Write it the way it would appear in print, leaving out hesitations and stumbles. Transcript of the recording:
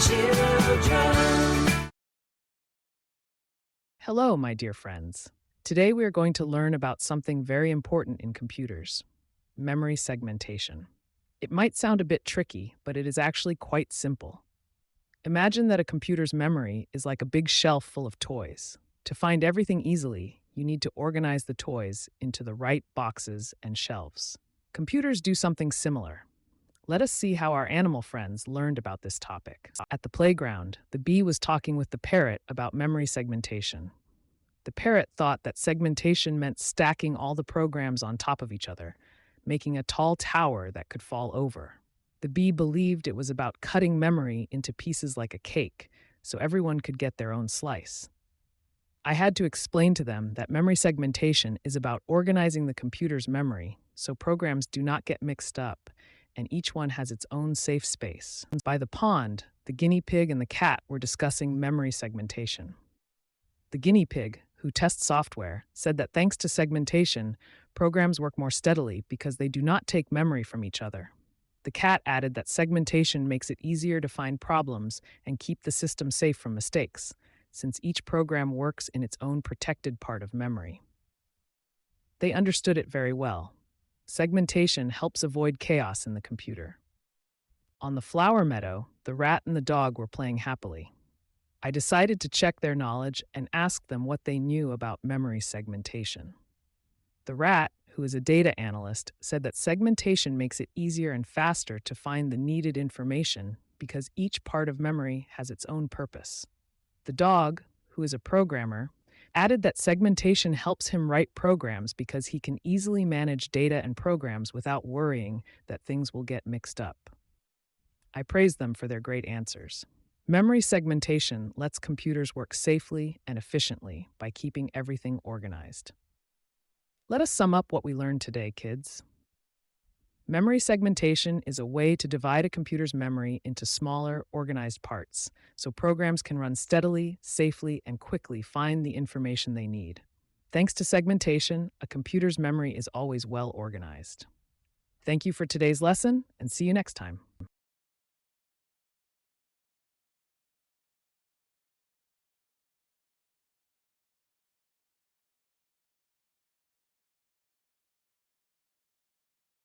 children. Hello, my dear friends. Today we are going to learn about something very important in computers: memory segmentation. It might sound a bit tricky, but it is actually quite simple. Imagine that a computer's memory is like a big shelf full of toys. To find everything easily, you need to organize the toys into the right boxes and shelves. Computers do something similar. Let us see how our animal friends learned about this topic. At the playground, the bee was talking with the parrot about memory segmentation. The parrot thought that segmentation meant stacking all the programs on top of each other, making a tall tower that could fall over. The bee believed it was about cutting memory into pieces like a cake, so everyone could get their own slice. I had to explain to them that memory segmentation is about organizing the computer's memory so programs do not get mixed up and each one has its own safe space. By the pond, the guinea pig and the cat were discussing memory segmentation. The guinea pig, who tests software, said that thanks to segmentation, programs work more steadily because they do not take memory from each other. The cat added that segmentation makes it easier to find problems and keep the system safe from mistakes, since each program works in its own protected part of memory. They understood it very well. Segmentation helps avoid chaos in the computer. On the flower meadow, the rat and the dog were playing happily. I decided to check their knowledge and ask them what they knew about memory segmentation. The rat, who is a data analyst, said that segmentation makes it easier and faster to find the needed information because each part of memory has its own purpose. The dog, who is a programmer, added that segmentation helps him write programs because he can easily manage data and programs without worrying that things will get mixed up. I praised them for their great answers. Memory segmentation lets computers work safely and efficiently by keeping everything organized. Let us sum up what we learned today, kids. Memory segmentation is a way to divide a computer's memory into smaller, organized parts, so programs can run steadily, safely, and quickly find the information they need. Thanks to segmentation, a computer's memory is always well organized. Thank you for today's lesson, and see you next time.